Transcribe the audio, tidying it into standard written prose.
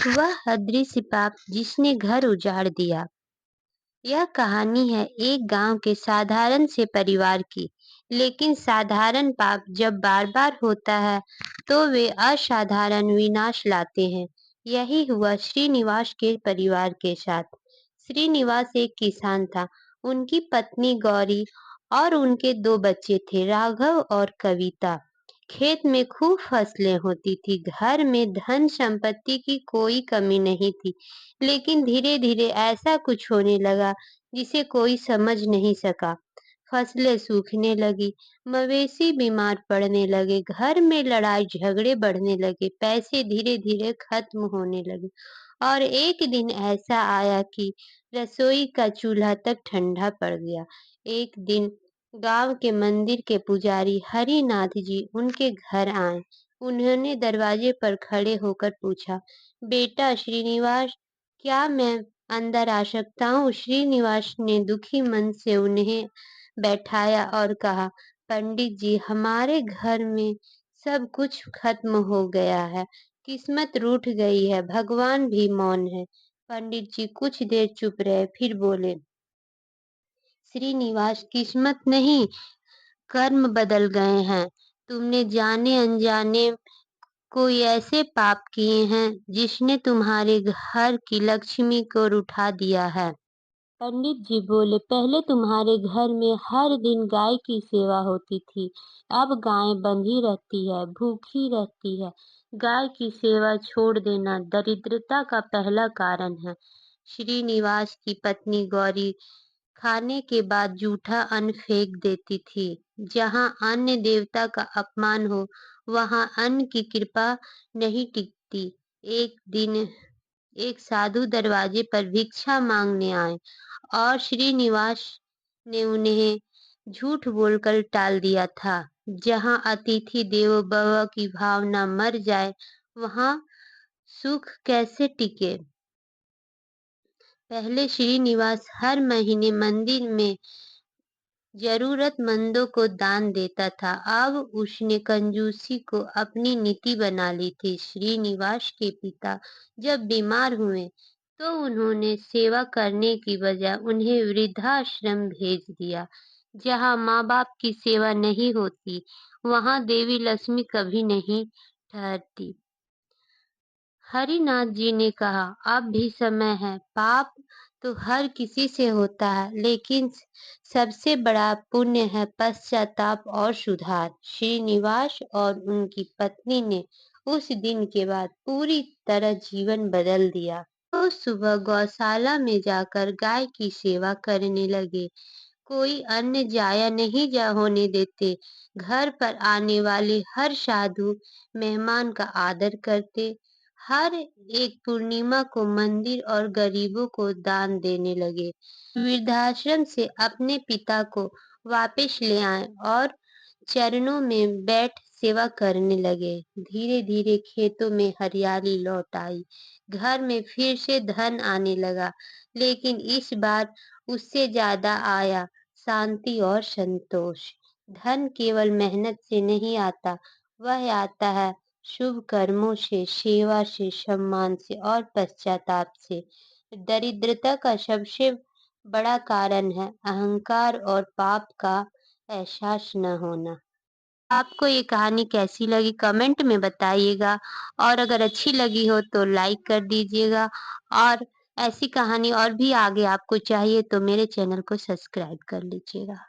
वह अदृश्य पाप जिसने घर उजाड़ दिया। यह कहानी है एक गांव के साधारण से परिवार की। लेकिन साधारण पाप जब बार बार होता है तो वे असाधारण विनाश लाते हैं। यही हुआ श्रीनिवास के परिवार के साथ। श्रीनिवास एक किसान था। उनकी पत्नी गौरी और उनके दो बच्चे थे, राघव और कविता। खेत में खूब फसलें होती थी, घर में धन संपत्ति की कोई कमी नहीं थी। लेकिन धीरे धीरे ऐसा कुछ होने लगा जिसे कोई समझ नहीं सका। फसलें सूखने लगी, मवेशी बीमार पड़ने लगे, घर में लड़ाई झगड़े बढ़ने लगे, पैसे धीरे धीरे खत्म होने लगे। और एक दिन ऐसा आया कि रसोई का चूल्हा तक ठंडा पड़ गया। एक दिन गांव के मंदिर के पुजारी हरिनाथ जी उनके घर आए। उन्होंने दरवाजे पर खड़े होकर पूछा, बेटा श्रीनिवास, क्या मैं अंदर आ सकता हूँ? श्रीनिवास ने दुखी मन से उन्हें बैठाया और कहा, पंडित जी, हमारे घर में सब कुछ खत्म हो गया है। किस्मत रूठ गई है, भगवान भी मौन है। पंडित जी कुछ देर चुप रहे, फिर बोले, श्रीनिवास, किस्मत नहीं, कर्म बदल गए हैं। तुमने जाने अनजाने कोई ऐसे पाप किए हैं जिसने तुम्हारे घर की लक्ष्मी को उठा दिया है। पंडित जी बोले, पहले तुम्हारे घर में हर दिन गाय की सेवा होती थी। अब गाय बंधी रहती है, भूखी रहती है। गाय की सेवा छोड़ देना दरिद्रता का पहला कारण है। श्रीनिवास की पत्नी गौरी खाने के बाद जूठा अन्न फेंक देती थी। जहाँ अन्न देवता का अपमान हो, वहाँ अन्न की कृपा नहीं टिकती। एक दिन एक साधु दरवाजे पर भिक्षा मांगने आए और श्रीनिवास ने उन्हें झूठ बोलकर टाल दिया था। जहाँ अतिथि देवो भव की भावना मर जाए, वहाँ सुख कैसे टिके। पहले श्रीनिवास हर महीने मंदिर में जरूरतमंदों को दान देता था। अब उसने कंजूसी को अपनी नीति बना ली थी। श्रीनिवास के पिता जब बीमार हुए तो उन्होंने सेवा करने की बजाय उन्हें वृद्धाश्रम भेज दिया। जहाँ माँ बाप की सेवा नहीं होती, वहाँ देवी लक्ष्मी कभी नहीं ठहरती। हरिनाथ जी ने कहा, अब भी समय है। पाप तो हर किसी से होता है, लेकिन सबसे बड़ा पुण्य है पश्चाताप और सुधार। श्रीनिवास और उनकी पत्नी ने उस दिन के बाद पूरी तरह जीवन बदल दिया। तो सुबह गौशाला में जाकर गाय की सेवा करने लगे। कोई अन्न जाया नहीं जा होने देते। घर पर आने वाले हर साधु मेहमान का आदर करते। हर एक पूर्णिमा को मंदिर और गरीबों को दान देने लगे। वृद्धाश्रम से अपने पिता को वापस ले आए और चरणों में बैठ सेवा करने लगे। धीरे धीरे खेतों में हरियाली लौट आई। घर में फिर से धन आने लगा, लेकिन इस बार उससे ज्यादा आया शांति और संतोष। धन केवल मेहनत से नहीं आता, वह आता है शुभ कर्मों से, सेवा से, सम्मान से और पश्चाताप से। दरिद्रता का सबसे बड़ा कारण है अहंकार और पाप का एहसास न होना। आपको ये कहानी कैसी लगी कमेंट में बताइएगा, और अगर अच्छी लगी हो तो लाइक कर दीजिएगा। और ऐसी कहानी और भी आगे आपको चाहिए तो मेरे चैनल को सब्सक्राइब कर लीजिएगा।